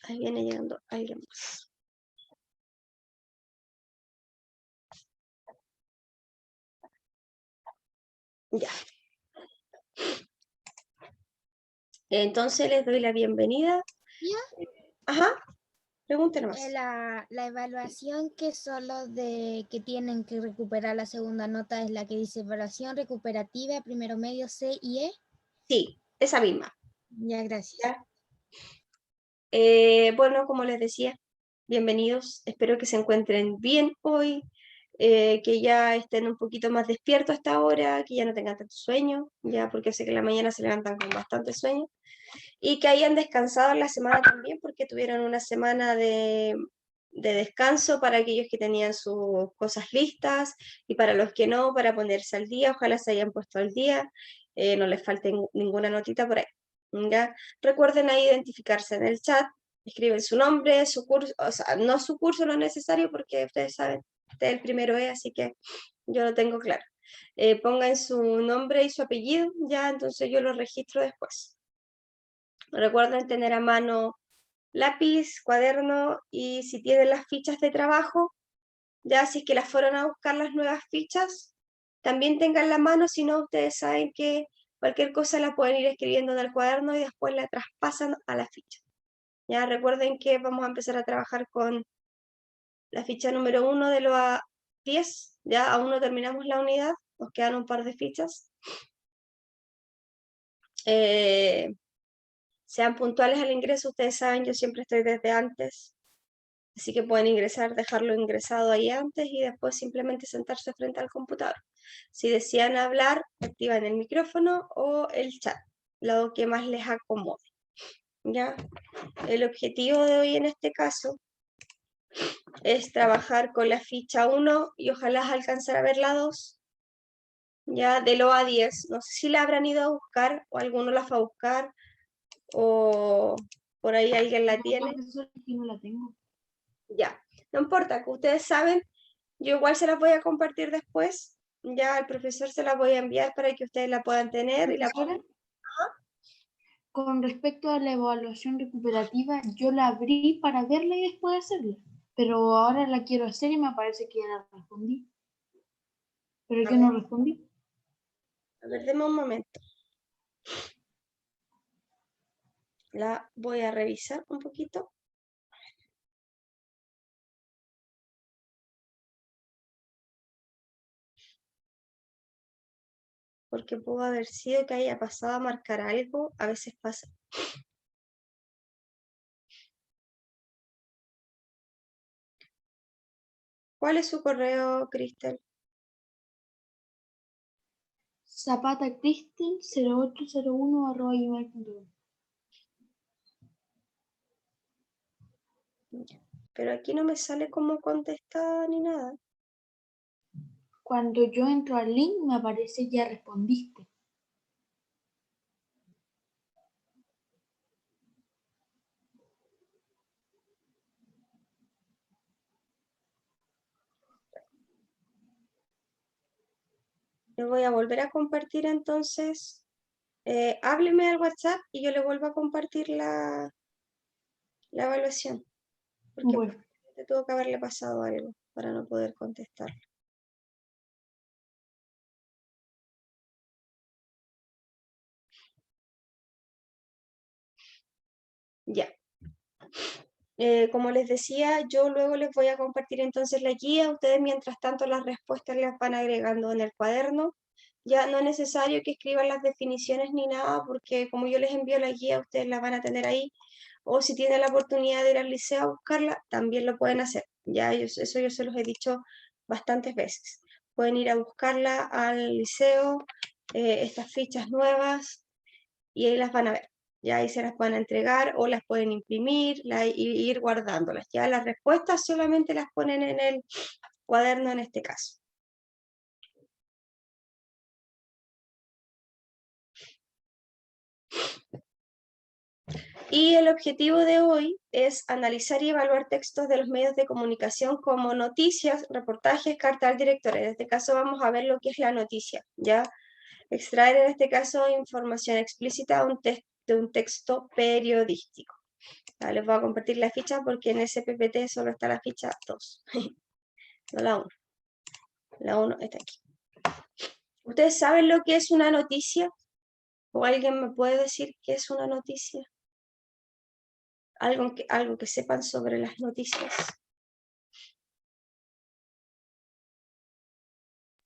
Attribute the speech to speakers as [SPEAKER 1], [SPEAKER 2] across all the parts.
[SPEAKER 1] Ahí viene llegando alguien más. Ya. Entonces les doy la bienvenida.
[SPEAKER 2] ¿Ya?
[SPEAKER 1] Ajá, pregúntenos más.
[SPEAKER 2] La evaluación que solo de que tienen que recuperar la segunda nota es la que dice evaluación recuperativa, primero medio C y E.
[SPEAKER 1] Sí, esa misma.
[SPEAKER 2] Ya, gracias.
[SPEAKER 1] ¿Ya? Bueno, como les decía, bienvenidos. Espero que se encuentren bien hoy, que ya estén un poquito más despiertos hasta ahora, que ya no tengan tanto sueño, ya porque sé que en la mañana se levantan con bastante sueño, y que hayan descansado en la semana también, porque tuvieron una semana de descanso para aquellos que tenían sus cosas listas y para los que no, para ponerse al día. Ojalá se hayan puesto al día, no les falte ninguna notita por ahí. ¿Ya? Recuerden ahí identificarse en el chat, escriben su nombre, su curso, o sea, no su curso, no es necesario porque ustedes saben, este es el primero E, así que yo lo tengo claro. Pongan su nombre y su apellido, ya, entonces yo lo registro después. Recuerden tener a mano lápiz, cuaderno y si tienen las fichas de trabajo, ya si es que las fueron a buscar las nuevas fichas, también tengan la mano, si no ustedes saben que cualquier cosa la pueden ir escribiendo en el cuaderno y después la traspasan a la ficha. Ya recuerden que vamos a empezar a trabajar con la ficha número 1 de los a 10, ya aún no terminamos la unidad, nos quedan un par de fichas. Sean puntuales al ingreso, ustedes saben, yo siempre estoy desde antes, así que pueden ingresar, dejarlo ingresado ahí antes y después simplemente sentarse frente al computador. Si desean hablar, activan el micrófono o el chat, lo que más les acomode. ¿Ya? El objetivo de hoy en este caso es trabajar con la ficha 1 y ojalá alcanzar a ver la 2, ya de lo a 10. No sé si la habrán ido a buscar o alguno la fue a buscar o por ahí alguien la tiene.
[SPEAKER 3] No la tengo.
[SPEAKER 1] Ya, no importa, que ustedes saben, yo igual se las voy a compartir después, ya al profesor se las voy a enviar para que ustedes la puedan tener y la puedan...
[SPEAKER 3] Con respecto a la evaluación recuperativa, yo la abrí para verla y después hacerla, pero ahora la quiero hacer y me parece que ya la respondí. Pero yo no respondí.
[SPEAKER 1] A ver, deme un momento. La voy a revisar un poquito. Porque pudo haber sido que haya pasado a marcar algo, a veces pasa. ¿Cuál es su correo, Cristel?
[SPEAKER 3] zapatacristel0801@gmail.com.
[SPEAKER 1] Pero aquí no me sale como contestada ni nada.
[SPEAKER 3] Cuando yo entro al link me aparece ya respondiste.
[SPEAKER 1] Le voy a volver a compartir entonces. Hábleme al WhatsApp y yo le vuelvo a compartir la evaluación. Porque
[SPEAKER 3] Bueno,
[SPEAKER 1] te tuvo que haberle pasado algo para no poder contestar. Ya. Como les decía, yo luego les voy a compartir entonces la guía. Ustedes mientras tanto las respuestas las van agregando en el cuaderno. Ya no es necesario que escriban las definiciones ni nada, porque como yo les envío la guía, ustedes la van a tener ahí. O si tienen la oportunidad de ir al liceo a buscarla, también lo pueden hacer. Ya eso yo se los he dicho bastantes veces. Pueden ir a buscarla al liceo, estas fichas nuevas, y ahí las van a ver. Ya ahí se las pueden entregar o las pueden imprimir y ir guardándolas. Ya las respuestas solamente las ponen en el cuaderno en este caso. Y el objetivo de hoy es analizar y evaluar textos de los medios de comunicación como noticias, reportajes, cartas al director. En este caso vamos a ver lo que es la noticia, ¿ya? Extraer en este caso información explícita de un texto periodístico. Ya, les voy a compartir la ficha porque en ese PPT solo está la ficha 2, no la 1. La 1 está aquí. ¿Ustedes saben lo que es una noticia? ¿O alguien me puede decir qué es una noticia? Algo que sepan sobre las noticias.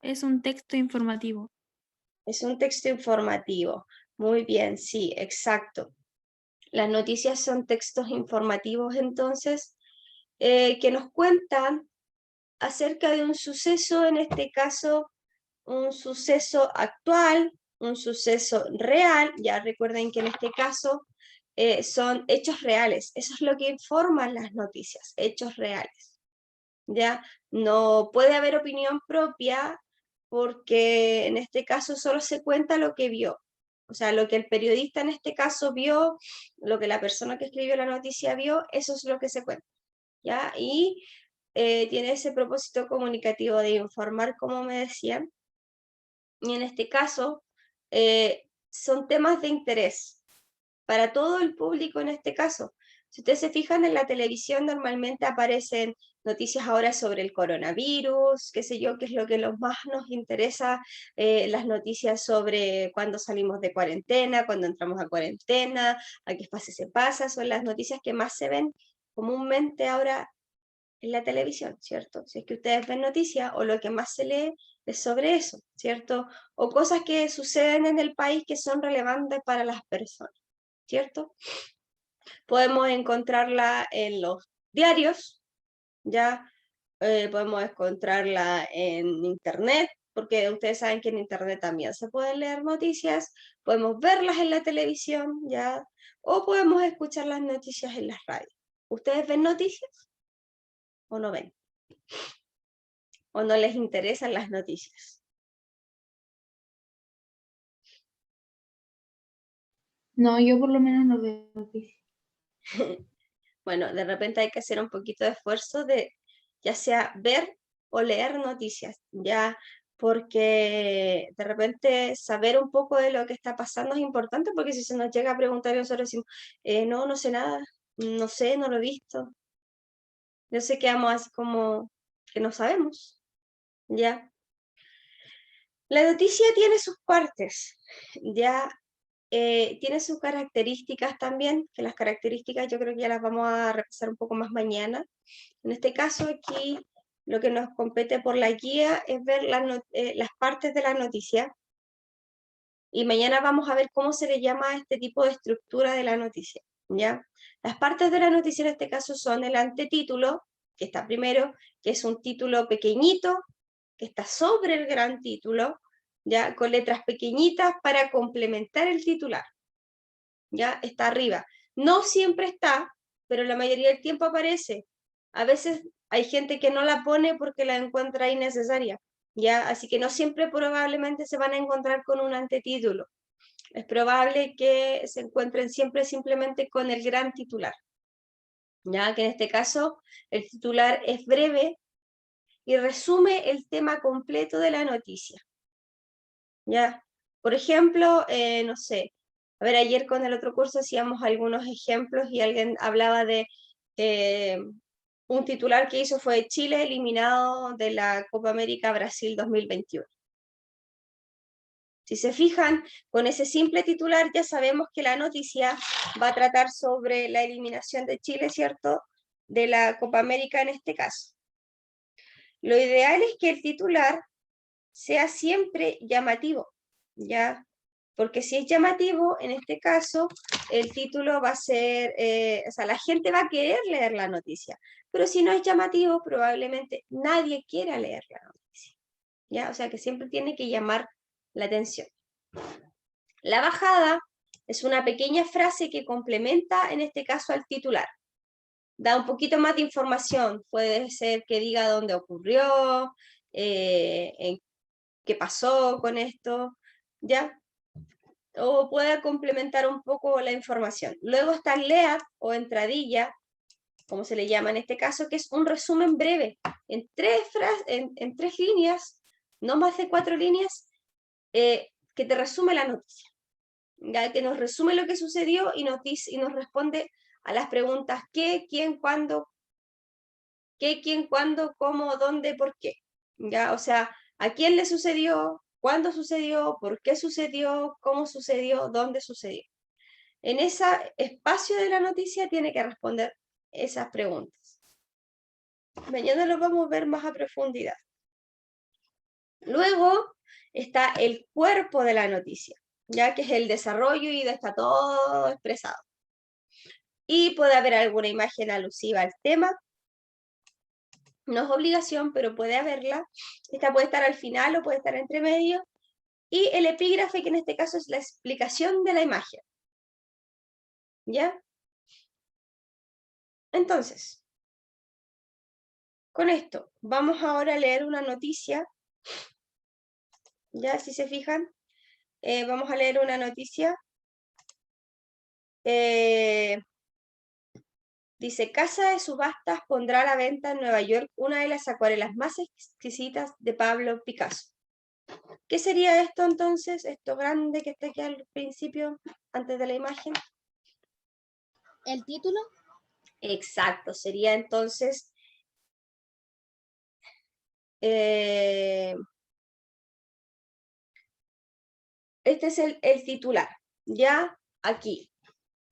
[SPEAKER 4] Es un texto informativo.
[SPEAKER 1] Es un texto informativo. Muy bien, sí, exacto. Las noticias son textos informativos, entonces, que nos cuentan acerca de un suceso, en este caso, un suceso actual, un suceso real. Ya recuerden que en este caso son hechos reales. Eso es lo que informan las noticias, hechos reales. ¿Ya? No puede haber opinión propia porque en este caso solo se cuenta lo que vio. O sea, lo que el periodista en este caso vio, lo que la persona que escribió la noticia vio, eso es lo que se cuenta. ¿Ya? Y tiene ese propósito comunicativo de informar, como me decían. Y en este caso, son temas de interés para todo el público en este caso. Si ustedes se fijan en la televisión, normalmente aparecen noticias ahora sobre el coronavirus, qué sé yo, qué es lo que más nos interesa, las noticias sobre cuándo salimos de cuarentena, cuándo entramos a cuarentena, a qué fase se pasa, son las noticias que más se ven comúnmente ahora en la televisión, ¿cierto? Si es que ustedes ven noticias o lo que más se lee es sobre eso, ¿cierto? O cosas que suceden en el país que son relevantes para las personas, ¿cierto? Podemos encontrarla en los diarios, ya podemos encontrarla en internet, porque ustedes saben que en internet también se pueden leer noticias, podemos verlas en la televisión, ya, o podemos escuchar las noticias en las radios. ¿Ustedes ven noticias o no ven? ¿O no les interesan las noticias?
[SPEAKER 3] No, yo por lo menos no veo noticias.
[SPEAKER 1] Bueno, de repente hay que hacer un poquito de esfuerzo de ya sea ver o leer noticias, ya, porque de repente saber un poco de lo que está pasando es importante, porque si se nos llega a preguntar y nosotros decimos, no, no sé nada, no sé, no lo he visto, yo sé que quedamos así como que no sabemos, ya. La noticia tiene sus partes, ya, tiene sus características también, que las características yo creo que ya las vamos a repasar un poco más mañana. En este caso aquí lo que nos compete por la guía es ver las partes de la noticia, y mañana vamos a ver cómo se le llama a este tipo de estructura de la noticia, ¿ya? Las partes de la noticia en este caso son el antetítulo, que está primero, que es un título pequeñito, que está sobre el gran título, ya, con letras pequeñitas para complementar el titular, ya, está arriba. No siempre está, pero la mayoría del tiempo aparece. A veces hay gente que no la pone porque la encuentra innecesaria, ya, así que no siempre probablemente se van a encontrar con un antetítulo. Es probable que se encuentren siempre simplemente con el gran titular, ya que en este caso el titular es breve y resume el tema completo de la noticia. ¿Ya? Por ejemplo, no sé, a ver, ayer con el otro curso hacíamos algunos ejemplos y alguien hablaba de un titular que hizo fue Chile eliminado de la Copa América Brasil 2021. Si se fijan, con ese simple titular ya sabemos que la noticia va a tratar sobre la eliminación de Chile, ¿cierto? De la Copa América en este caso. Lo ideal es que el titular sea siempre llamativo, ¿ya? Porque si es llamativo, en este caso, el título va a ser, o sea, la gente va a querer leer la noticia, pero si no es llamativo, probablemente nadie quiera leer la noticia, ¿ya? O sea, que siempre tiene que llamar la atención. La bajada es una pequeña frase que complementa, en este caso, al titular. Da un poquito más de información, puede ser que diga dónde ocurrió, qué pasó con esto, ¿ya? O pueda complementar un poco la información. Luego está el lead o entradilla, como se le llama en este caso, que es un resumen breve, en tres líneas, no más de 4 líneas, que te resume la noticia, ¿ya? Que nos resume lo que sucedió y nos responde a las preguntas qué, quién, cuándo, cómo, dónde, por qué. ¿Ya? O sea, ¿a quién le sucedió? ¿Cuándo sucedió? ¿Por qué sucedió? ¿Cómo sucedió? ¿Dónde sucedió? En ese espacio de la noticia tiene que responder esas preguntas. Mañana lo vamos a ver más a profundidad. Luego está el cuerpo de la noticia, ya que es el desarrollo y está todo expresado. Y puede haber alguna imagen alusiva al tema. No es obligación, pero puede haberla. Esta puede estar al final o puede estar entre medio. Y el epígrafe, que en este caso es la explicación de la imagen. ¿Ya? Entonces, con esto, vamos ahora a leer una noticia. Ya, si se fijan, vamos a leer una noticia. Dice, Casa de Subastas pondrá a la venta en Nueva York una de las acuarelas más exquisitas de Pablo Picasso. ¿Qué sería esto entonces? Esto grande que está aquí al principio, antes de la imagen.
[SPEAKER 2] ¿El título?
[SPEAKER 1] Exacto, sería entonces este es el titular, ya aquí.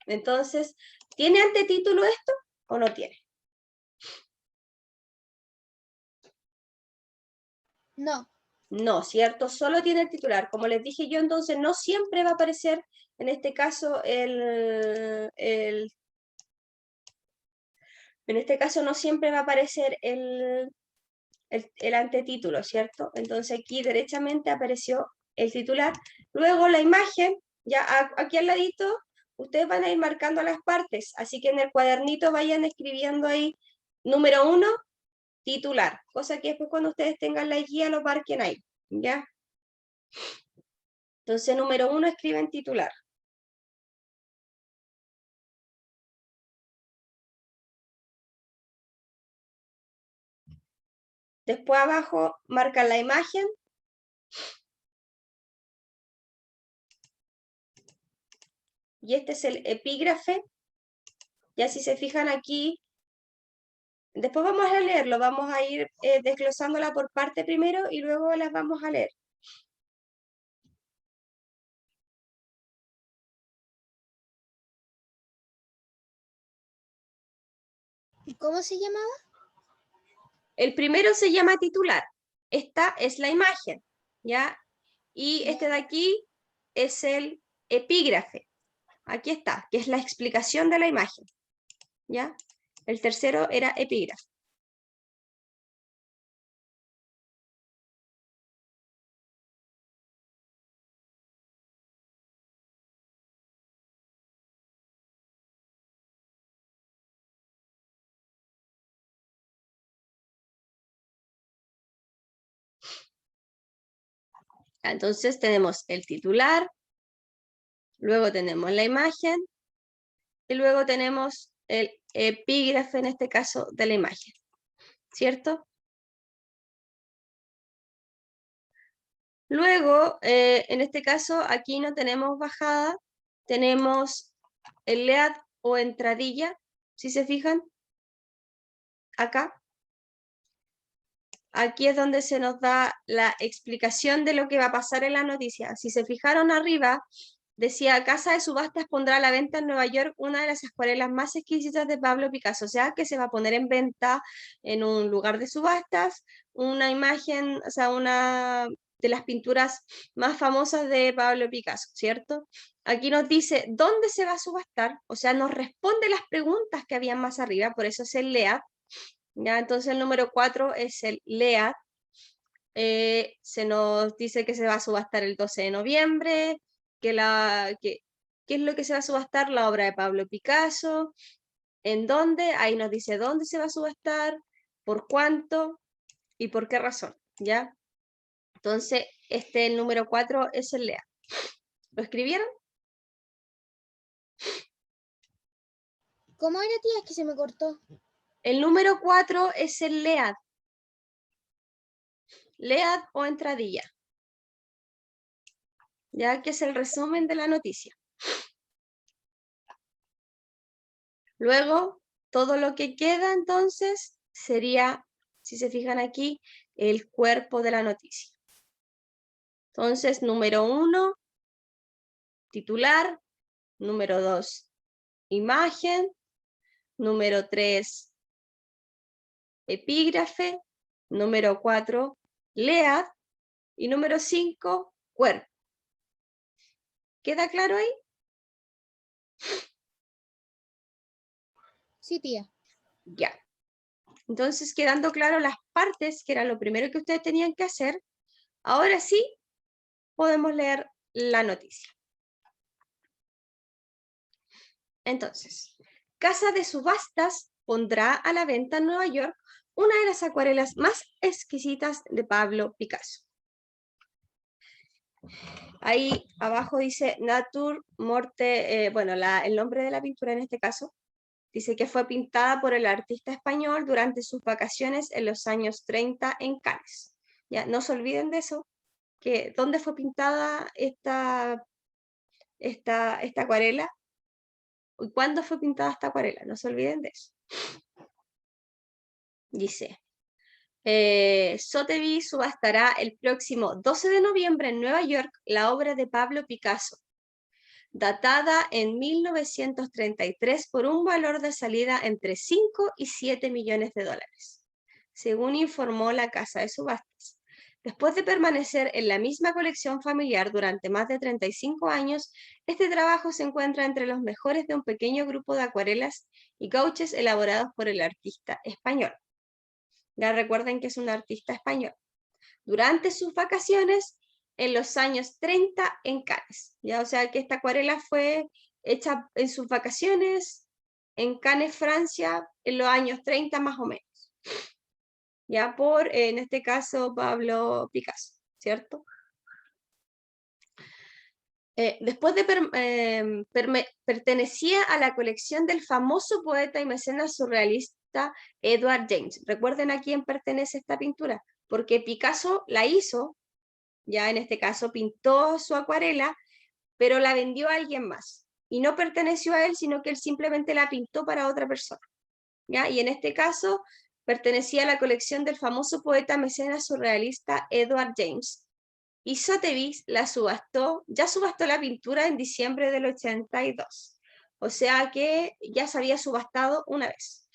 [SPEAKER 1] Entonces, ¿tiene antetítulo esto o no tiene?
[SPEAKER 2] No.
[SPEAKER 1] No, ¿cierto? Solo tiene el titular. Como les dije yo, entonces no siempre va a aparecer, en este caso, en este caso no siempre va a aparecer el antetítulo, ¿cierto? Entonces aquí derechamente apareció el titular. Luego la imagen, ya aquí al ladito, ustedes van a ir marcando las partes, así que en el cuadernito vayan escribiendo ahí, número 1, titular, cosa que después cuando ustedes tengan la guía lo marquen ahí, ¿ya? Entonces, número 1, escriben titular. Después abajo marcan la imagen. Y este es el epígrafe. Ya si se fijan aquí, después vamos a leerlo, vamos a ir desglosándola por parte primero y luego las vamos a leer.
[SPEAKER 2] ¿Cómo se llamaba?
[SPEAKER 1] El primero se llama titular. Esta es la imagen, ¿ya? Y este de aquí es el epígrafe. Aquí está, que es la explicación de la imagen, ¿ya? El tercero era epígrafe. Entonces tenemos el titular, luego tenemos la imagen y luego tenemos el epígrafe, en este caso, de la imagen, ¿cierto? Luego, en este caso, aquí no tenemos bajada, tenemos el lead o entradilla, si se fijan, acá. Aquí es donde se nos da la explicación de lo que va a pasar en la noticia. Si se fijaron arriba, decía, Casa de Subastas pondrá a la venta en Nueva York una de las acuarelas más exquisitas de Pablo Picasso. O sea, que se va a poner en venta en un lugar de subastas, una imagen, o sea, una de las pinturas más famosas de Pablo Picasso, ¿cierto? Aquí nos dice dónde se va a subastar, o sea, nos responde las preguntas que habían más arriba, por eso es el LEAD. ¿Ya? Entonces el número 4 es el LEAD. Se nos dice que se va a subastar el 12 de noviembre, ¿qué es lo que se va a subastar? La obra de Pablo Picasso. ¿En dónde? Ahí nos dice dónde se va a subastar, por cuánto y por qué razón, ¿ya? Entonces, el número 4 es el LEAD. ¿Lo escribieron?
[SPEAKER 2] ¿Cómo era, tía? Es que se me cortó.
[SPEAKER 1] El número 4 es el LEAD. LEAD o entradilla. Ya que es el resumen de la noticia. Luego, todo lo que queda entonces sería, si se fijan aquí, el cuerpo de la noticia. Entonces, número 1, titular. Número 2, imagen. Número 3, epígrafe. Número 4, lead. Y número 5, cuerpo. ¿Queda claro ahí?
[SPEAKER 2] Sí, tía.
[SPEAKER 1] Ya. Entonces, quedando claro las partes, que era lo primero que ustedes tenían que hacer, ahora sí podemos leer la noticia. Entonces, Casa de Subastas pondrá a la venta en Nueva York una de las acuarelas más exquisitas de Pablo Picasso. Ahí abajo dice Nature Morte, el nombre de la pintura en este caso, dice que fue pintada por el artista español durante sus vacaciones en los años 30 en Cannes. Ya, no se olviden de eso, que dónde fue pintada esta acuarela y cuándo fue pintada esta acuarela, no se olviden de eso. Dice, Sotheby's subastará el próximo 12 de noviembre en Nueva York la obra de Pablo Picasso, datada en 1933 por un valor de salida entre 5 y 7 millones de dólares, según informó la casa de subastas. Después de permanecer en la misma colección familiar durante más de 35 años, este trabajo se encuentra entre los mejores de un pequeño grupo de acuarelas y gouaches elaborados por el artista español. Ya recuerden que es un artista español. Durante sus vacaciones, en los años 30 en Cannes. ¿Ya? O sea que esta acuarela fue hecha en sus vacaciones en Cannes, Francia, en los años 30 más o menos. Ya por, en este caso, Pablo Picasso, ¿cierto? Después de pertenecía a la colección del famoso poeta y mecenas surrealista Edward James. Recuerden a quién pertenece esta pintura, porque Picasso la hizo, ya en este caso pintó su acuarela, pero la vendió a alguien más. Y no perteneció a él, sino que él simplemente la pintó para otra persona. ¿Ya? Y en este caso pertenecía a la colección del famoso poeta mecenas surrealista Edward James. Y Sotheby's ya subastó la pintura en diciembre del 82. O sea que ya se había subastado una vez,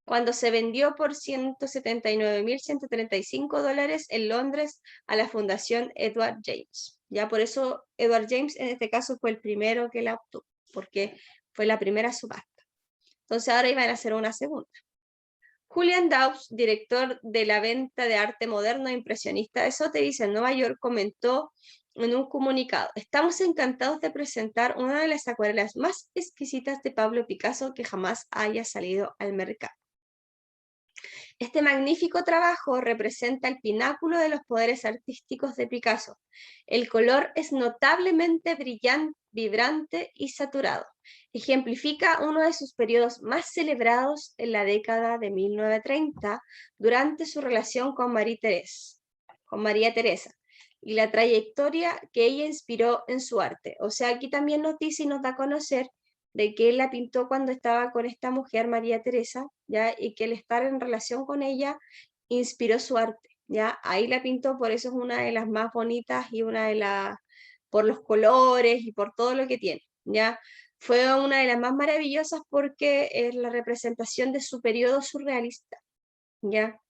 [SPEAKER 1] cuando se vendió por $179.135 en Londres a la Fundación Edward James. Ya por eso Edward James en este caso fue el primero que la obtuvo, porque fue la primera subasta. Entonces ahora iban a hacer una segunda. Julian Daubs, director de la venta de arte moderno e impresionista de Sotheby's en Nueva York, comentó en un comunicado: estamos encantados de presentar una de las acuarelas más exquisitas de Pablo Picasso que jamás haya salido al mercado. Este magnífico trabajo representa el pináculo de los poderes artísticos de Picasso. El color es notablemente brillante, vibrante y saturado. Ejemplifica uno de sus periodos más celebrados en la década de 1930 durante su relación con María Teresa, y la trayectoria que ella inspiró en su arte. O sea, aquí también nos dice y nos da a conocer de que él la pintó cuando estaba con esta mujer, María Teresa, ¿ya? Y que el estar en relación con ella inspiró su arte, ¿ya? Ahí la pintó, por eso es una de las más bonitas y una de las, por los colores y por todo lo que tiene, ¿ya? Fue una de las más maravillosas porque es la representación de su periodo surrealista, ¿ya?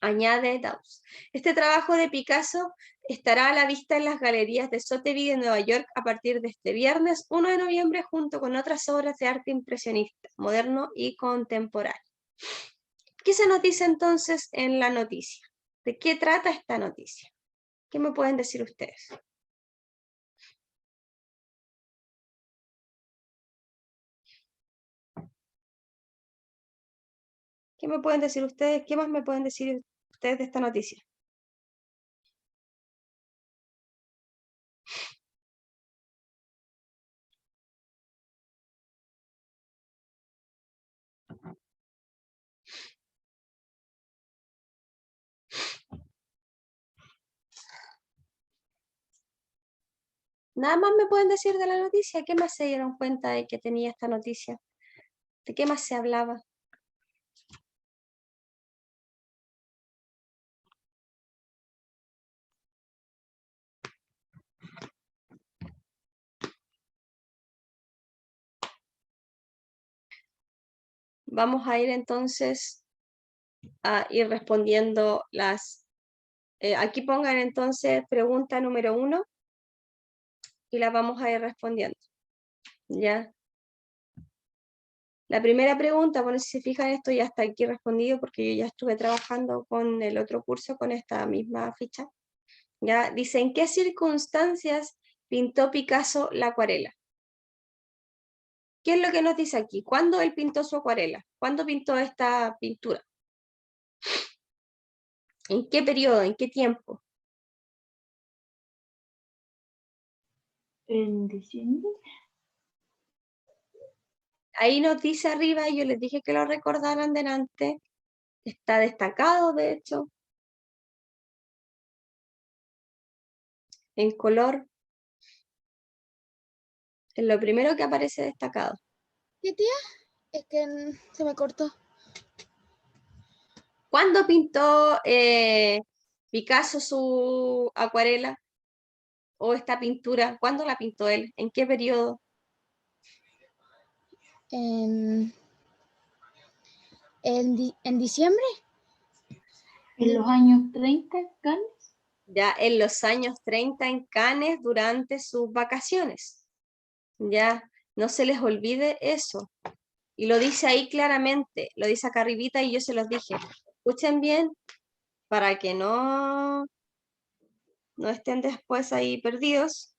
[SPEAKER 1] Añade Daus. Este trabajo de Picasso estará a la vista en las galerías de Sotheby's de Nueva York a partir de este viernes 1 de noviembre junto con otras obras de arte impresionista, moderno y contemporáneo. ¿Qué se nos dice entonces en la noticia? ¿De qué trata esta noticia? ¿Qué me pueden decir ustedes? ¿Qué me pueden decir ustedes? ¿Qué más me pueden decir ustedes de esta noticia? Nada más me pueden decir de la noticia. ¿Qué más se dieron cuenta de que tenía esta noticia? ¿De qué más se hablaba? Vamos a ir entonces a ir respondiendo las... aquí pongan entonces pregunta número 1 y la vamos a ir respondiendo. ¿Ya? La primera pregunta, bueno, si se fijan, esto ya está aquí respondido porque yo ya estuve trabajando con el otro curso con esta misma ficha. ¿Ya? Dice, ¿en qué circunstancias pintó Picasso la acuarela? ¿Qué es lo que nos dice aquí? ¿Cuándo él pintó su acuarela? ¿Cuándo pintó esta pintura? ¿En qué periodo? ¿En qué tiempo?
[SPEAKER 3] En diciembre.
[SPEAKER 1] Ahí nos dice arriba, y yo les dije que lo recordaran delante, está destacado de hecho, en color, es lo primero que aparece destacado.
[SPEAKER 2] ¿Qué tía? Es que se me cortó.
[SPEAKER 1] ¿Cuándo pintó Picasso su acuarela o esta pintura? ¿Cuándo la pintó él? ¿En qué periodo?
[SPEAKER 2] En diciembre.
[SPEAKER 3] En los años 30, Cannes.
[SPEAKER 1] Ya en los años 30 en Cannes durante sus vacaciones. Ya, no se les olvide eso. Y lo dice ahí claramente, lo dice acá arribita y yo se los dije. Escuchen bien para que no estén después ahí perdidos.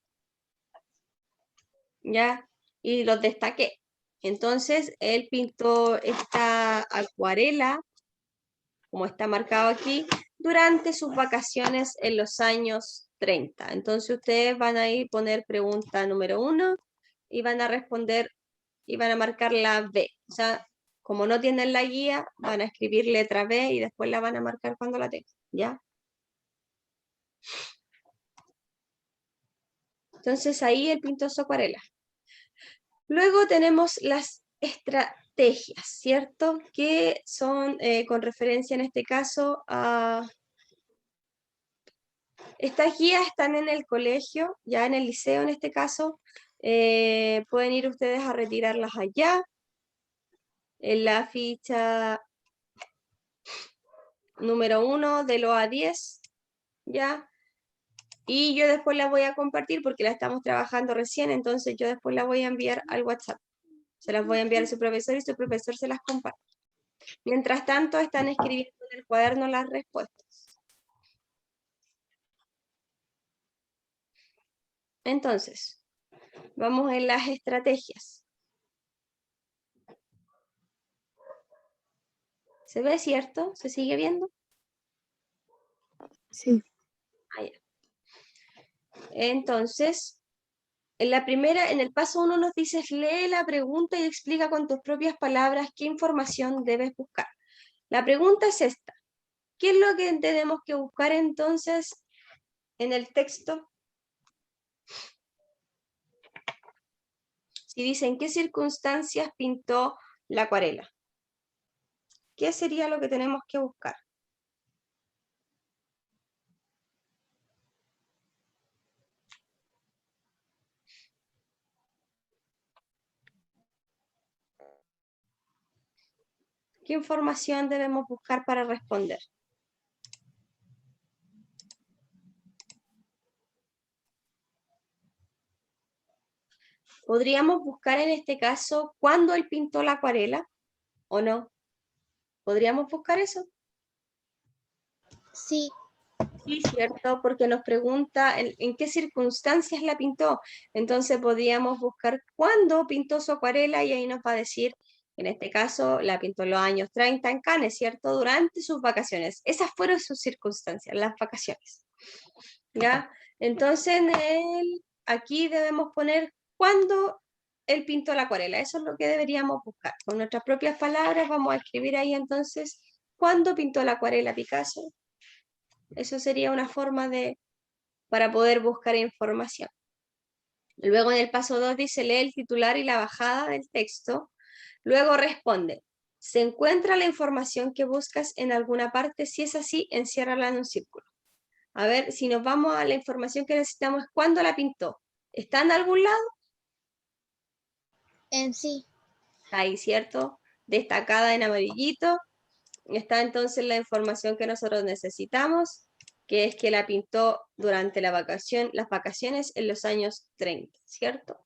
[SPEAKER 1] Ya, y los destaqué. Entonces, él pintó esta acuarela, como está marcado aquí, durante sus vacaciones en los años 30. Entonces, ustedes van a ir a poner pregunta número 1 y van a responder y van a marcar la B. O sea, como no tienen la guía, van a escribir letra B y después la van a marcar cuando la tengan, ¿ya? Entonces, ahí él pintó su acuarela. Luego tenemos las estrategias, ¿cierto? Que son con referencia en este caso a... Estas guías están en el colegio, ya en el liceo en este caso. Pueden ir ustedes a retirarlas allá, en la ficha número 1 de los A10, ¿ya? Y yo después la voy a compartir porque la estamos trabajando recién, entonces yo después la voy a enviar al WhatsApp. Se las voy a enviar a su profesor y su profesor se las comparte. Mientras tanto, están escribiendo en el cuaderno las respuestas. Entonces, vamos en las estrategias. ¿Se ve, cierto? ¿Se sigue viendo?
[SPEAKER 2] Sí.
[SPEAKER 1] Ah, ya. Entonces, en la primera, en el paso 1 nos dice, lee la pregunta y explica con tus propias palabras qué información debes buscar. La pregunta es esta. ¿Qué es lo que tenemos que buscar entonces en el texto? Si dice, ¿en qué circunstancias pintó la acuarela? ¿Qué sería lo que tenemos que buscar? ¿Qué información debemos buscar para responder? ¿Podríamos buscar en este caso cuándo él pintó la acuarela o no? ¿Podríamos buscar eso?
[SPEAKER 2] Sí.
[SPEAKER 1] Sí, cierto, porque nos pregunta en qué circunstancias la pintó. Entonces podríamos buscar cuándo pintó su acuarela y ahí nos va a decir, en este caso, la pintó en los años 30 en Cannes, ¿cierto? Durante sus vacaciones. Esas fueron sus circunstancias, las vacaciones. ¿Ya? Entonces, aquí debemos poner cuándo él pintó la acuarela. Eso es lo que deberíamos buscar. Con nuestras propias palabras vamos a escribir ahí entonces, ¿cuándo pintó la acuarela Picasso? Eso sería una forma para poder buscar información. Luego en el paso 2 dice, lee el titular y la bajada del texto. Luego responde, ¿se encuentra la información que buscas en alguna parte? Si es así, enciérrala en un círculo. A ver, si nos vamos a la información que necesitamos, ¿cuándo la pintó? ¿Está en algún lado?
[SPEAKER 2] En sí.
[SPEAKER 1] Está ahí, ¿cierto? Destacada en amarillito. Está entonces la información que nosotros necesitamos, que es que la pintó durante las vacaciones en los años 30, ¿cierto?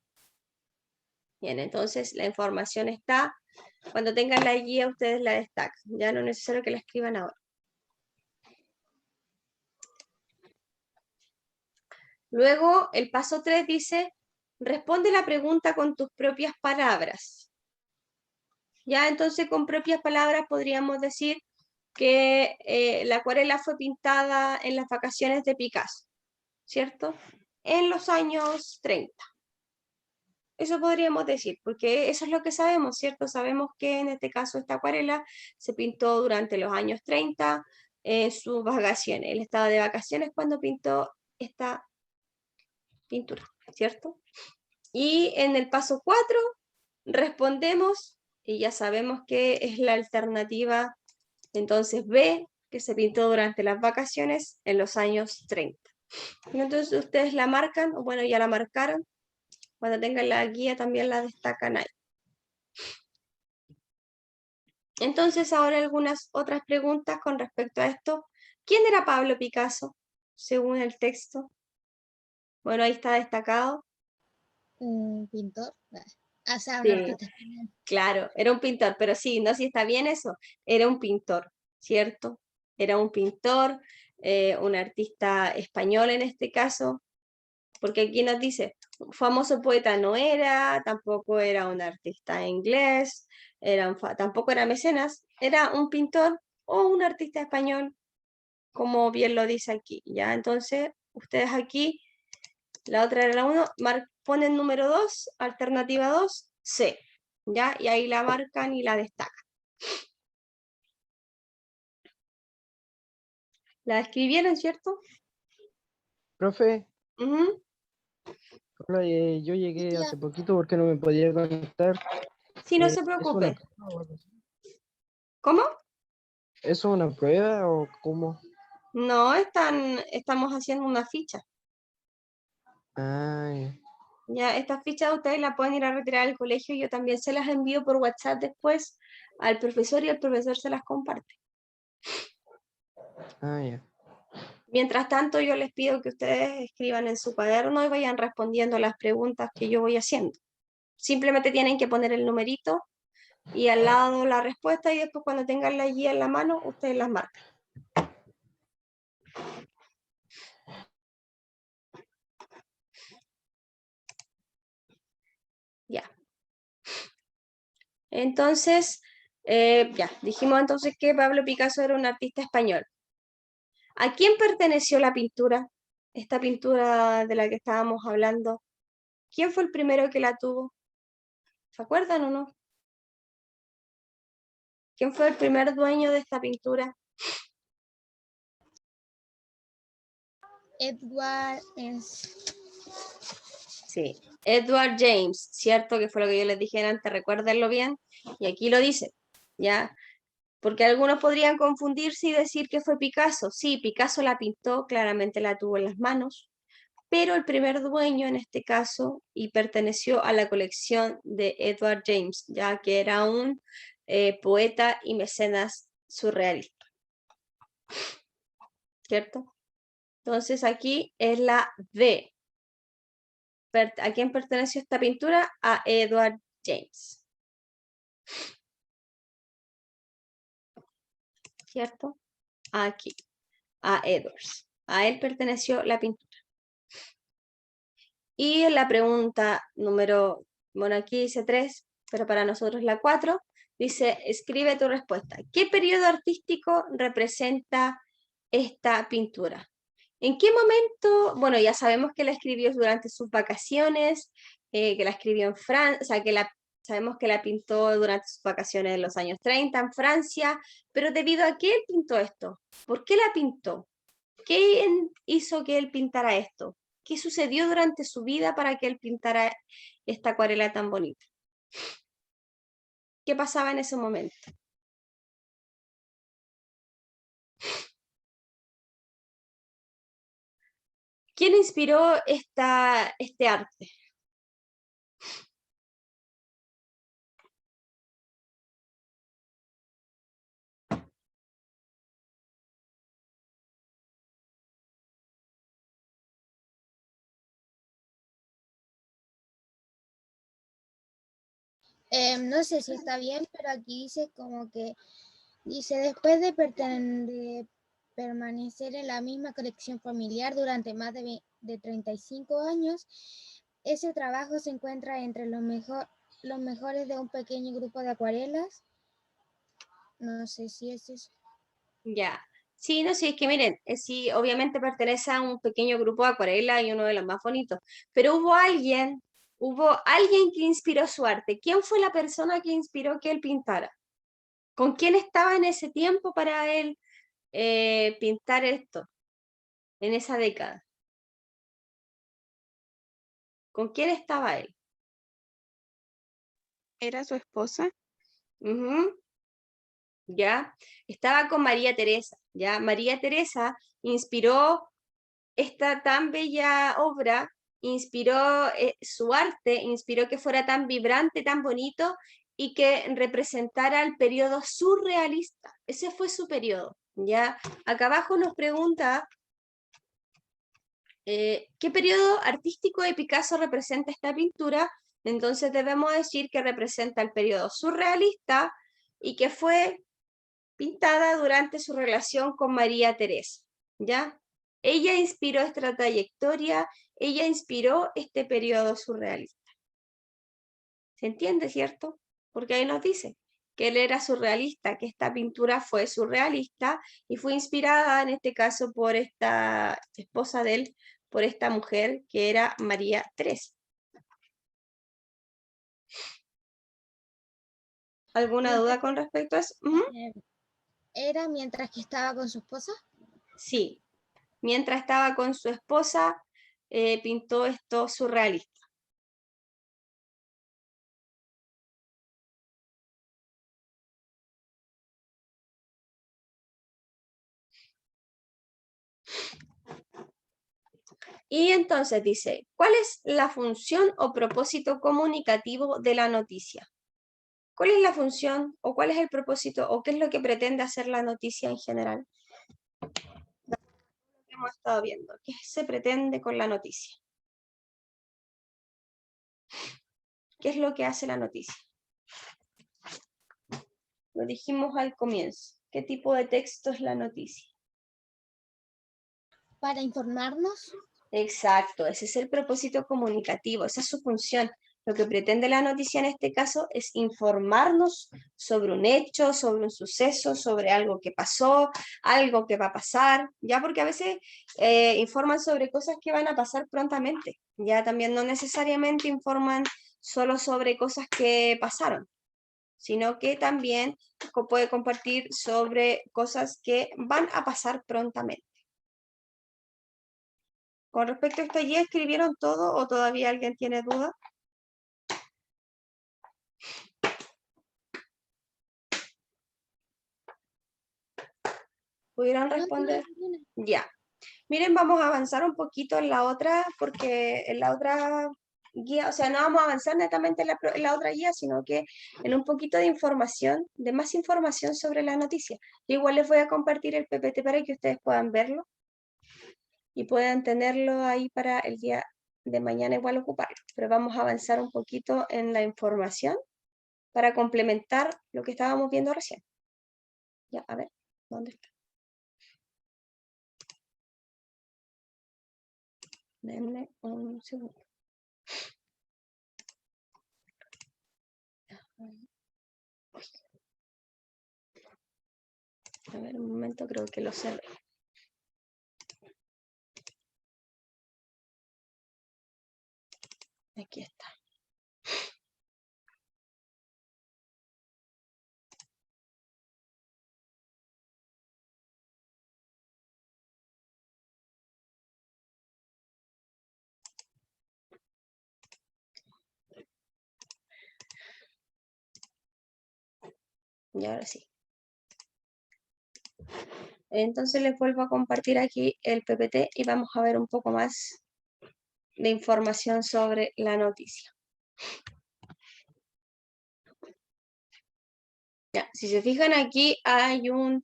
[SPEAKER 1] Bien, entonces la información está. Cuando tengan la guía, ustedes la destacan. Ya no es necesario que la escriban ahora. Luego, el paso 3 dice, responde la pregunta con tus propias palabras. Ya, entonces con propias palabras podríamos decir que la acuarela fue pintada en las vacaciones de Picasso, ¿cierto? En los años 30. Eso podríamos decir, porque eso es lo que sabemos, ¿cierto? Sabemos que en este caso esta acuarela se pintó durante los años 30 en sus vacaciones. Él estaba de vacaciones cuando pintó esta pintura, ¿cierto? Y en el paso 4 respondemos, y ya sabemos que es la alternativa, entonces B, que se pintó durante las vacaciones en los años 30. Y entonces ustedes la marcan, o bueno, ya la marcaron. Cuando tengan la guía también la destacan ahí. Entonces ahora algunas otras preguntas con respecto a esto. ¿Quién era Pablo Picasso, según el texto? Bueno, ahí está destacado.
[SPEAKER 2] Un pintor. O sea, un
[SPEAKER 1] Sí,
[SPEAKER 2] artista español.
[SPEAKER 1] claro, era un pintor, pero sí, no sé si está bien eso. Era un pintor, ¿cierto? Era un pintor, un artista español en este caso, porque aquí nos dice, famoso poeta no era, tampoco era un artista inglés, tampoco era mecenas, era un pintor o un artista español, como bien lo dice aquí, ¿ya? Entonces, ustedes aquí, la otra era la 1, ponen número 2, alternativa 2, C, ¿ya? Y ahí la marcan y la destacan. ¿La escribieron, cierto?
[SPEAKER 5] Profe,
[SPEAKER 1] Ujú.
[SPEAKER 5] hola, yo llegué hace poquito porque no me podía conectar.
[SPEAKER 1] Sí, no se
[SPEAKER 5] ¿Es una
[SPEAKER 1] preocupe.
[SPEAKER 5] prueba o algo así?
[SPEAKER 1] ¿Cómo?
[SPEAKER 5] ¿Es una prueba o cómo?
[SPEAKER 1] No, estamos haciendo una ficha.
[SPEAKER 5] Ay,
[SPEAKER 1] Ya, estas fichas ustedes las pueden ir a retirar al colegio. Yo también se las envío por WhatsApp después al profesor y el profesor se las comparte.
[SPEAKER 5] ya.
[SPEAKER 1] Mientras tanto, yo les pido que ustedes escriban en su cuaderno y vayan respondiendo las preguntas que yo voy haciendo. Simplemente tienen que poner el numerito y al lado la respuesta y después cuando tengan la guía en la mano, ustedes las marcan. Ya. Entonces, ya, dijimos entonces que Pablo Picasso era un artista español. ¿A quién perteneció la pintura? Esta pintura de la que estábamos hablando. ¿Quién fue el primero que la tuvo? ¿Se acuerdan o no? ¿Quién fue el primer dueño de esta pintura?
[SPEAKER 2] Edward es
[SPEAKER 1] Sí, Edward James, ¿cierto? Que fue lo que yo les dije antes, recuérdenlo bien. Y aquí lo dice, ¿ya? Porque algunos podrían confundirse y decir que fue Picasso. Sí, Picasso la pintó, claramente la tuvo en las manos, pero el primer dueño en este caso y perteneció a la colección de Edward James, ya que era un poeta y mecenas surrealista, ¿cierto? Entonces aquí es la D. ¿A quién perteneció esta pintura? A Edward James, ¿cierto? Aquí, a Edwards. A él perteneció la pintura. Y la pregunta número, bueno, aquí dice 3, pero para nosotros la 4, dice, escribe tu respuesta. ¿Qué periodo artístico representa esta pintura? ¿En qué momento? Bueno, ya sabemos que la escribió durante sus vacaciones, que la escribió en Francia, o sea, sabemos que la pintó durante sus vacaciones en los años 30 en Francia, pero ¿debido a qué él pintó esto? ¿Por qué la pintó? ¿Qué hizo que él pintara esto? ¿Qué sucedió durante su vida para que él pintara esta acuarela tan bonita? ¿Qué pasaba en ese momento? ¿Quién inspiró este arte?
[SPEAKER 2] No sé si está bien, pero aquí dice como que dice después de permanecer en la misma colección familiar durante más de 35 años, ese trabajo se encuentra entre los mejores de un pequeño grupo de acuarelas. No sé si es eso.
[SPEAKER 1] Ya. Sí, no, sí, es que miren, sí, obviamente pertenece a un pequeño grupo de acuarela y uno de los más bonitos, pero hubo alguien que inspiró su arte. ¿Quién fue la persona que inspiró que él pintara? ¿Con quién estaba en ese tiempo para él pintar esto, en esa década? ¿Con quién estaba él?
[SPEAKER 6] ¿Era su esposa?
[SPEAKER 1] Ujú. ¿Ya? Estaba con María Teresa, ¿ya? María Teresa inspiró esta tan bella obra, inspiró su arte, inspiró que fuera tan vibrante, tan bonito y que representara el periodo surrealista. Ese fue su periodo, ¿ya? Acá abajo nos pregunta ¿qué periodo artístico de Picasso representa esta pintura? Entonces debemos decir que representa el periodo surrealista y que fue pintada durante su relación con María Teresa, ¿ya? Ella inspiró esta trayectoria, ella inspiró este periodo surrealista. ¿Se entiende, cierto? Porque ahí nos dice que él era surrealista, que esta pintura fue surrealista y fue inspirada en este caso por esta esposa de él, por esta mujer que era María Teresa. ¿Alguna duda con respecto a eso?
[SPEAKER 2] ¿Era mientras que estaba con su esposa?
[SPEAKER 1] Sí, mientras estaba con su esposa, pintó esto surrealista. Y entonces dice, ¿cuál es la función o propósito comunicativo de la noticia? ¿Cuál es la función o cuál es el propósito o qué es lo que pretende hacer la noticia en general? Lo que hemos estado viendo, ¿qué se pretende con la noticia? ¿Qué es lo que hace la noticia? Lo dijimos al comienzo. ¿Qué tipo de texto es la noticia?
[SPEAKER 2] Para informarnos.
[SPEAKER 1] Exacto, ese es el propósito comunicativo, esa es su función. Lo que pretende la noticia en este caso es informarnos sobre un hecho, sobre un suceso, sobre algo que pasó, algo que va a pasar, ya porque a veces informan sobre cosas que van a pasar prontamente, ya también no necesariamente informan solo sobre cosas que pasaron, sino que también puede compartir sobre cosas que van a pasar prontamente. Con respecto a esto, ¿ya escribieron todo o todavía alguien tiene duda? ¿Pudieron responder? Ya. Miren, vamos a avanzar un poquito en la otra, porque en la otra guía, o sea, no vamos a avanzar netamente en la otra guía, sino que en un poquito de información, de más información sobre la noticia. Yo igual les voy a compartir el PPT para que ustedes puedan verlo y puedan tenerlo ahí para el día de mañana igual ocuparlo. Pero vamos a avanzar un poquito en la información para complementar lo que estábamos viendo recién. Ya, a ver, ¿dónde está? Denme un segundo. A ver, un momento, creo que lo cerré. Aquí está. Y ahora sí. Entonces les vuelvo a compartir aquí el PPT y vamos a ver un poco más de información sobre la noticia. Ya, si se fijan aquí hay una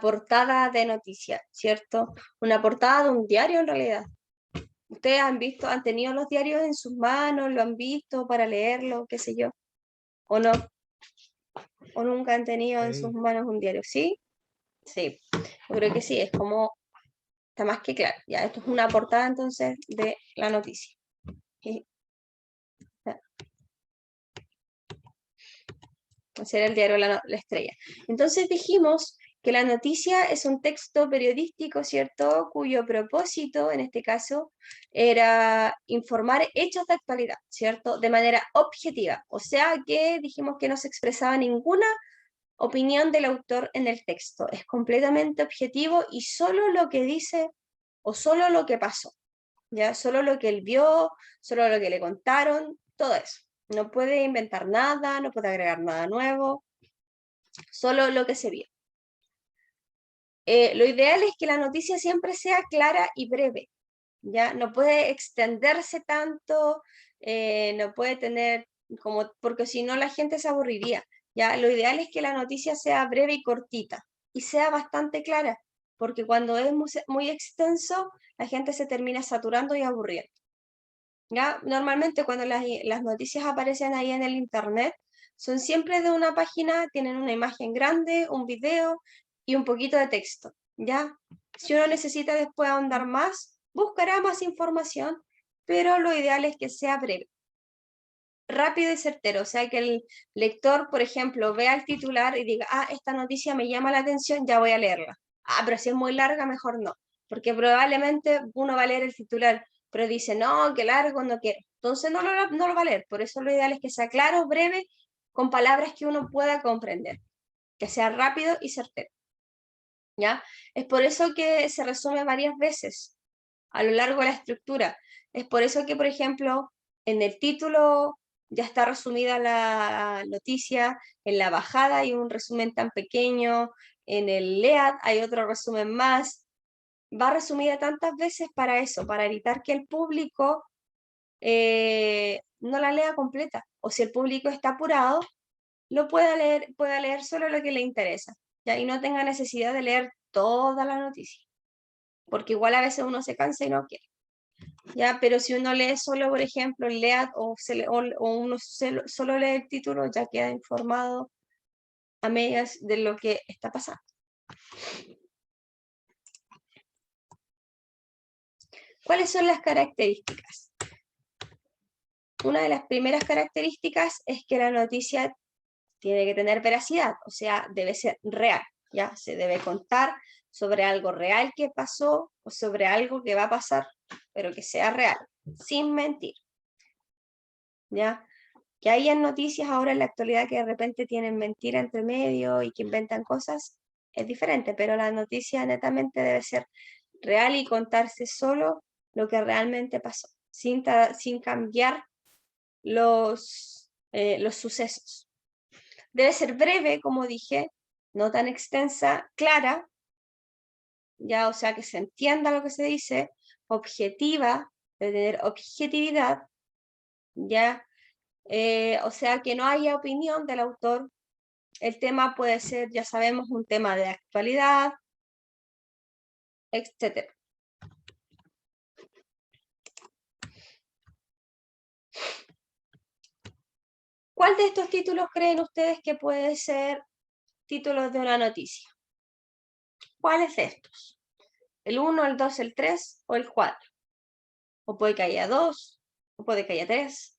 [SPEAKER 1] portada de noticias, ¿cierto? Una portada de un diario en realidad. ¿Ustedes han tenido los diarios en sus manos, lo han visto para leerlo, qué sé yo? ¿O no? ¿O nunca han tenido en sus manos un diario? ¿Sí? Sí, yo creo que sí, es como, está más que claro. Ya, esto es una portada entonces de la noticia. Será el diario La Estrella. Entonces dijimos que la noticia es un texto periodístico, ¿cierto?, cuyo propósito, en este caso, era informar hechos de actualidad, ¿cierto?, de manera objetiva. O sea que dijimos que no se expresaba ninguna opinión del autor en el texto. Es completamente objetivo y solo lo que dice o solo lo que pasó, ¿ya? Solo lo que él vio, solo lo que le contaron, todo eso. No puede inventar nada, no puede agregar nada nuevo, solo lo que se vio. Lo ideal es que la noticia siempre sea clara y breve, ¿ya? No puede extenderse tanto, no puede tener, porque si no la gente se aburriría, ¿ya? Lo ideal es que la noticia sea breve y cortita, y sea bastante clara, porque cuando es muy extenso, la gente se termina saturando y aburriendo. ¿Ya? Normalmente cuando las noticias aparecen ahí en el internet, son siempre de una página, tienen una imagen grande, un video y un poquito de texto, ¿ya? Si uno necesita después ahondar más, buscará más información, pero lo ideal es que sea breve, rápido y certero, o sea que el lector, por ejemplo, vea el titular y diga, ah, esta noticia me llama la atención, ya voy a leerla. Ah, pero si es muy larga, mejor no, porque probablemente uno va a leer el titular, pero dice, no, qué largo, no quiero. Entonces no lo va a leer, por eso lo ideal es que sea claro, breve, con palabras que uno pueda comprender, que sea rápido y certero, ¿ya? Es por eso que se resume varias veces a lo largo de la estructura. Es por eso que, por ejemplo, en el título ya está resumida la noticia, en la bajada hay un resumen tan pequeño, en el LEAD hay otro resumen más. Va resumida tantas veces para eso, para evitar que el público no la lea completa. O si el público está apurado, lo pueda leer solo lo que le interesa, ¿ya? Y no tenga necesidad de leer toda la noticia, porque igual a veces uno se cansa y no quiere. ¿Ya? Pero si uno lee solo, por ejemplo, el LEAD o uno solo lee el título, ya queda informado a medias de lo que está pasando. ¿Cuáles son las características? Una de las primeras características es que la noticia tiene que tener veracidad, o sea, debe ser real, ¿ya? Se debe contar sobre algo real que pasó o sobre algo que va a pasar, pero que sea real, sin mentir, ¿ya? Que hayan noticias ahora en la actualidad que de repente tienen mentira entre medio y que inventan cosas, es diferente, pero la noticia netamente debe ser real y contarse solo lo que realmente pasó, sin cambiar los sucesos. Debe ser breve, como dije, no tan extensa, clara, ya, o sea, que se entienda lo que se dice, objetiva, debe tener objetividad, ya, o sea, que no haya opinión del autor. El tema puede ser, ya sabemos, un tema de actualidad, etc. ¿Cuál de estos títulos creen ustedes que puede ser títulos de una noticia? ¿Cuáles de estos? ¿El 1, el 2, el 3 o el 4? O puede que haya 2, o puede que haya 3.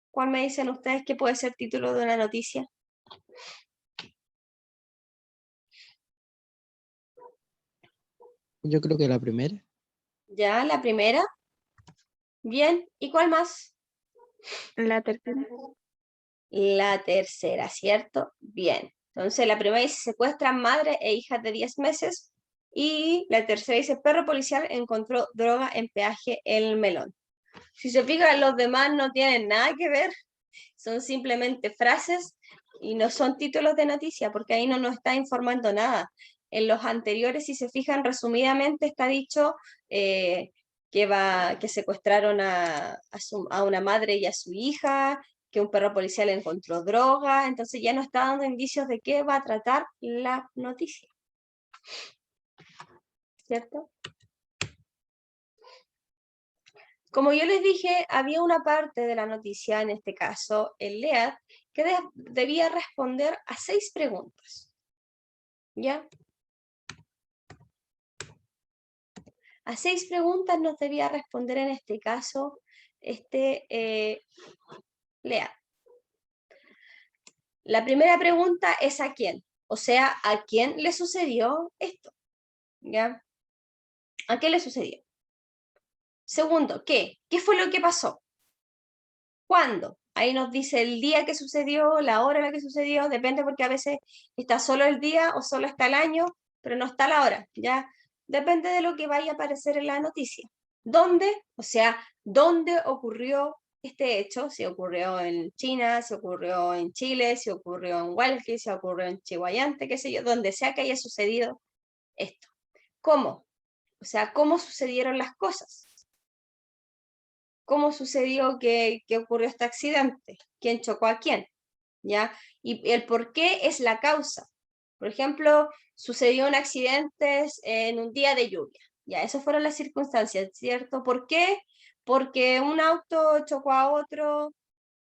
[SPEAKER 1] ¿Cuál me dicen ustedes que puede ser título de una noticia?
[SPEAKER 5] Yo creo que la primera.
[SPEAKER 1] Ya, la primera. Bien, ¿y cuál más?
[SPEAKER 4] La tercera.
[SPEAKER 1] La tercera, ¿cierto? Bien. Entonces, la primera dice, secuestran madre e hija de 10 meses. Y la tercera dice, perro policial encontró droga en peaje El Melón. Si se fijan, los demás no tienen nada que ver son simplemente frases y no son títulos de noticia, porque ahí no nos está informando nada. En los anteriores, si se fijan, resumidamente está dicho que secuestraron a una madre y a su hija, que un perro policial encontró droga, entonces ya no está dando indicios de qué va a tratar la noticia. ¿Cierto? Como yo les dije, había una parte de la noticia, en este caso, el LEAD, que debía responder a 6 preguntas. ¿Ya? A 6 preguntas nos debía responder en este caso LEAD. La primera pregunta es ¿a quién? O sea, ¿a quién le sucedió esto? ¿Ya? ¿A qué le sucedió? Segundo, ¿qué? ¿Qué fue lo que pasó? ¿Cuándo? Ahí nos dice el día que sucedió, la hora en la que sucedió, depende porque a veces está solo el día o solo está el año, pero no está la hora, ¿ya? Depende de lo que vaya a aparecer en la noticia. ¿Dónde? O sea, ¿dónde ocurrió este hecho? Si ocurrió en China, si ocurrió en Chile, si ocurrió en Hualqui, si ocurrió en Chihuayante, qué sé yo, donde sea que haya sucedido esto. ¿Cómo? O sea, ¿cómo sucedieron las cosas? ¿Cómo sucedió que ocurrió este accidente? ¿Quién chocó a quién? ¿Ya? Y el por qué es la causa. Por ejemplo, sucedió un accidente en un día de lluvia. Ya, esas fueron las circunstancias, ¿cierto? ¿Por qué? Porque un auto chocó a otro,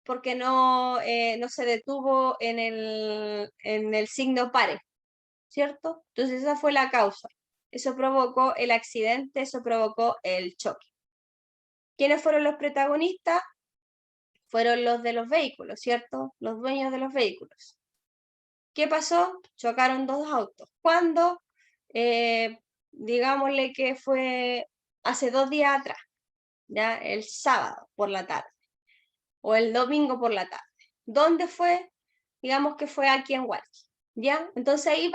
[SPEAKER 1] porque no se detuvo en el signo pare, ¿cierto? Entonces esa fue la causa. Eso provocó el accidente, eso provocó el choque. ¿Quiénes fueron los protagonistas? Fueron los de los vehículos, ¿cierto? Los dueños de los vehículos. ¿Qué pasó? Chocaron 2 autos. ¿Cuándo? Digámosle que fue hace 2 días atrás, ya el sábado por la tarde, o el domingo por la tarde. ¿Dónde fue? Digamos que fue aquí en Hualqui, ¿ya? Entonces ahí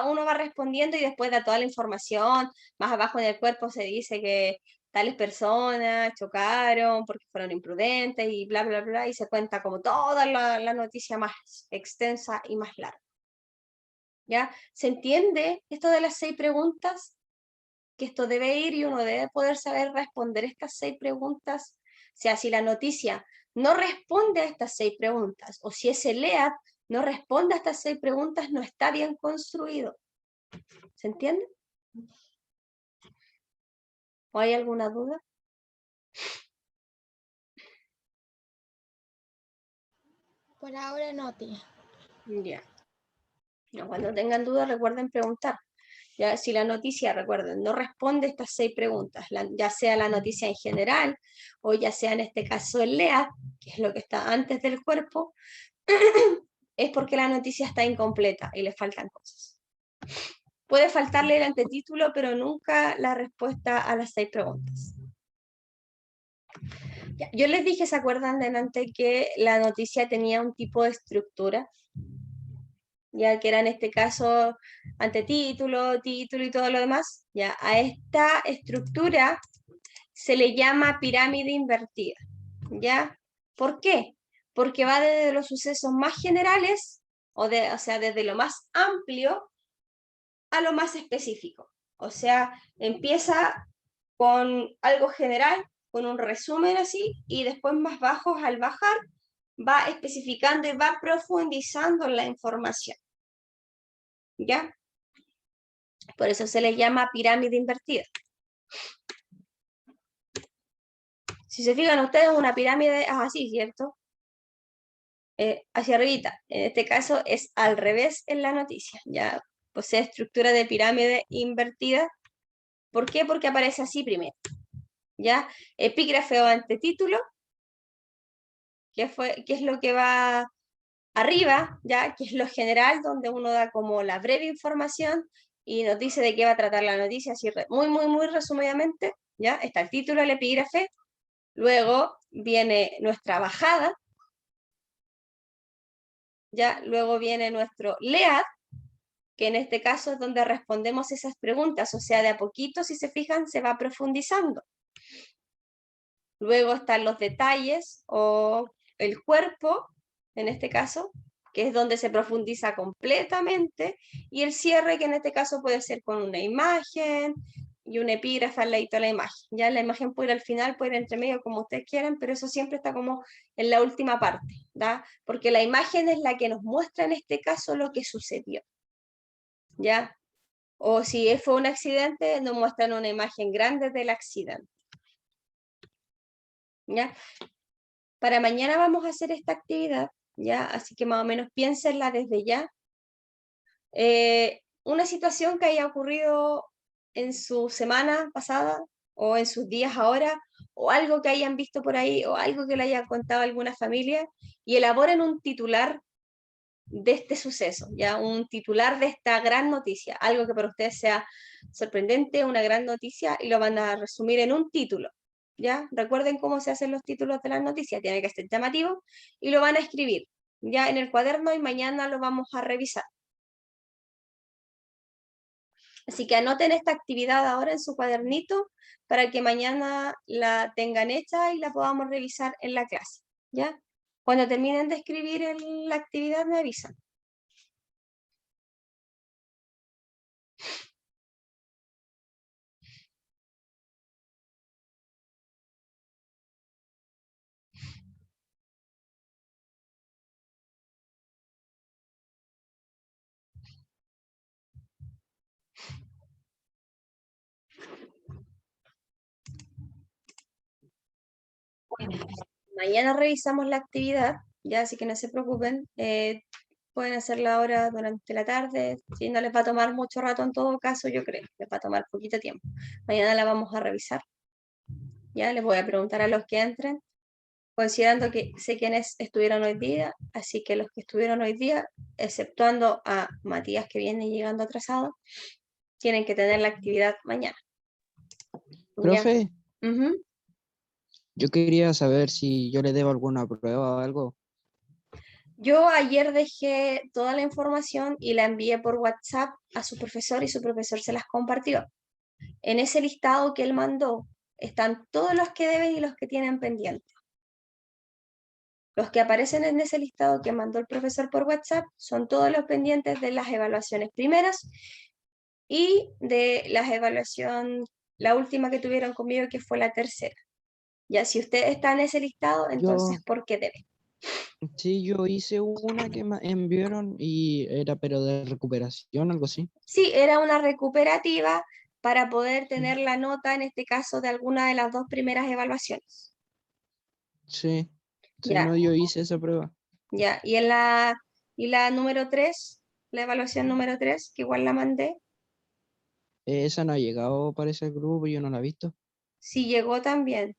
[SPEAKER 1] uno va respondiendo y después da toda la información. Más abajo en el cuerpo se dice que tales personas chocaron porque fueron imprudentes y bla, bla, bla, y se cuenta como toda la noticia más extensa y más larga. ¿Ya? ¿Se entiende esto de las 6 preguntas? Que esto debe ir y uno debe poder saber responder estas 6 preguntas. O sea, si la noticia no responde a estas 6 preguntas, o si ese LEAD no responde a estas 6 preguntas, no está bien construido. ¿Se entiende? ¿O hay alguna duda?
[SPEAKER 2] Por ahora no, tía.
[SPEAKER 1] Ya. No, cuando tengan dudas, recuerden preguntar. Ya, si la noticia, recuerden, no responde a estas 6 preguntas, ya sea la noticia en general, o ya sea en este caso el LEAD, que es lo que está antes del cuerpo, es porque la noticia está incompleta y le faltan cosas. Puede faltarle el antetítulo, pero nunca la respuesta a las 6 preguntas. Ya, yo les dije, ¿se acuerdan delante que la noticia tenía un tipo de estructura? Ya que era en este caso antetítulo, título y todo lo demás. Ya, a esta estructura se le llama pirámide invertida. ¿Ya? ¿Por qué? Porque va desde los sucesos más generales, o sea, desde lo más amplio a lo más específico. O sea, empieza con algo general, con un resumen así, y después más bajos al bajar, va especificando y va profundizando en la información. ¿Ya? Por eso se le llama pirámide invertida. Si se fijan ustedes, una pirámide es así, ¿cierto? Hacia arribita. En este caso es al revés en la noticia. Ya posee estructura de pirámide invertida. ¿Por qué? Porque aparece así primero. ¿Ya? Epígrafe o antetítulo, que es lo que va arriba, ¿ya? Que es lo general, donde uno da como la breve información y nos dice de qué va a tratar la noticia, así muy, muy, muy resumidamente, ¿ya? Está el título, el epígrafe, luego viene nuestra bajada, ¿ya? Luego viene nuestro LEAD, que en este caso es donde respondemos esas preguntas, o sea, de a poquito, si se fijan, se va profundizando. Luego están los detalles o el cuerpo, en este caso, que es donde se profundiza completamente, y el cierre, que en este caso puede ser con una imagen y un epígrafe al ladito de la imagen. Ya la imagen puede ir al final, puede ir entre medio, como ustedes quieran, pero eso siempre está como en la última parte, ¿ya? Porque la imagen es la que nos muestra en este caso lo que sucedió, ¿ya? O si fue un accidente, nos muestran una imagen grande del accidente, ¿ya? Para mañana vamos a hacer esta actividad, ¿ya? Así que más o menos piénsenla desde ya. Una situación que haya ocurrido en su semana pasada o en sus días ahora, o algo que hayan visto por ahí, o algo que le haya contado a alguna familia, y elaboren un titular de este suceso, ya un titular de esta gran noticia, algo que para ustedes sea sorprendente, una gran noticia, y lo van a resumir en un título, ¿ya? Recuerden cómo se hacen los títulos de las noticias, tiene que ser llamativo, y lo van a escribir, ya en el cuaderno, y mañana lo vamos a revisar. Así que anoten esta actividad ahora en su cuadernito para que mañana la tengan hecha y la podamos revisar en la clase, ¿ya? Cuando terminen de escribir la actividad me avisan. Mañana revisamos la actividad, ya, así que no se preocupen. Pueden hacerla ahora durante la tarde, si no les va a tomar mucho rato en todo caso, yo creo, les va a tomar poquito tiempo. Mañana la vamos a revisar. Ya, les voy a preguntar a los que entren, considerando que sé quiénes estuvieron hoy día, así que los que estuvieron hoy día, exceptuando a Matías que viene llegando atrasado, tienen que tener la actividad mañana.
[SPEAKER 5] Profe,
[SPEAKER 1] Ujú.
[SPEAKER 5] yo quería saber si yo le debo alguna prueba o algo.
[SPEAKER 1] Yo ayer dejé toda la información y la envié por WhatsApp a su profesor y su profesor se las compartió. En ese listado que él mandó están todos los que deben y los que tienen pendiente. Los que aparecen en ese listado que mandó el profesor por WhatsApp son todos los pendientes de las evaluaciones primeras y de las evaluaciones, la última que tuvieron conmigo, que fue la tercera. Ya, si usted está en ese listado, entonces, ¿por qué debe?
[SPEAKER 5] Sí, yo hice una que me enviaron y era pero de recuperación, algo así.
[SPEAKER 1] Sí, era una recuperativa para poder tener la nota, en este caso, de alguna de las dos primeras evaluaciones.
[SPEAKER 5] Sí, sí,
[SPEAKER 1] Ya,
[SPEAKER 5] no, yo hice esa prueba.
[SPEAKER 1] ya. Y la número 3, la evaluación número 3, que igual la mandé,
[SPEAKER 5] Esa no ha llegado, parece, al grupo, yo no la he visto.
[SPEAKER 1] sí llegó también.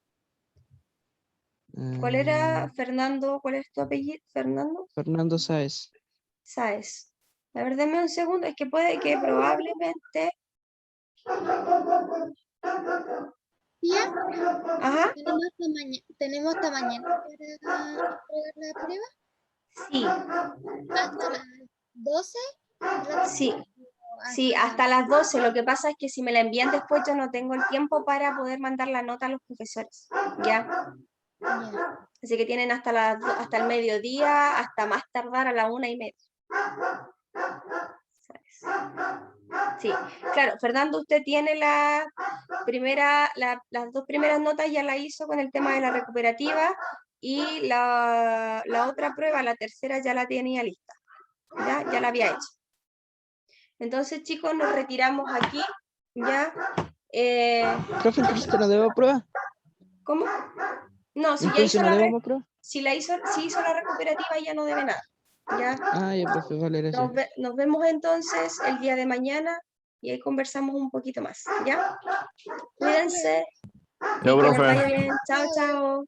[SPEAKER 1] ¿Cuál era,
[SPEAKER 5] Ah,
[SPEAKER 1] Fernando? ¿Cuál es tu apellido? ¿Fernando?
[SPEAKER 5] Fernando Sáez.
[SPEAKER 1] Sáez. A ver, deme un segundo, es que puede que probablemente...
[SPEAKER 2] Tía,
[SPEAKER 1] Ajá,
[SPEAKER 2] tenemos hasta mañana para entregar la prueba.
[SPEAKER 1] sí,
[SPEAKER 2] Hasta las 12 de la tarde.
[SPEAKER 1] sí. Sí, hasta las 12. Lo que pasa es que si me la envían después, yo no tengo el tiempo para poder mandar la nota a los profesores. ¿Ya?
[SPEAKER 2] Ya.
[SPEAKER 1] Así que tienen hasta el mediodía, hasta más tardar a la 1:30. Sí, claro, Fernando, usted tiene las dos primeras notas ya la hizo con el tema de la recuperativa y la otra prueba, la tercera, ya la tenía lista. Ya la había hecho. Entonces, chicos, nos retiramos aquí. ¿Ya?
[SPEAKER 5] Profe, entonces no debo prueba.
[SPEAKER 1] ¿Cómo? No, si ya
[SPEAKER 5] Entonces
[SPEAKER 1] hizo
[SPEAKER 5] no debo más prueba.
[SPEAKER 1] si hizo la recuperativa, ya no debe nada. ¿Ya?
[SPEAKER 5] Ah, ya, profe, vale, gracias.
[SPEAKER 1] Nos vemos entonces el día de mañana y ahí conversamos un poquito más. ¿Ya? Cuídense.
[SPEAKER 6] Yo,
[SPEAKER 1] Que les
[SPEAKER 6] profe.
[SPEAKER 1] vaya bien. Chao, chao.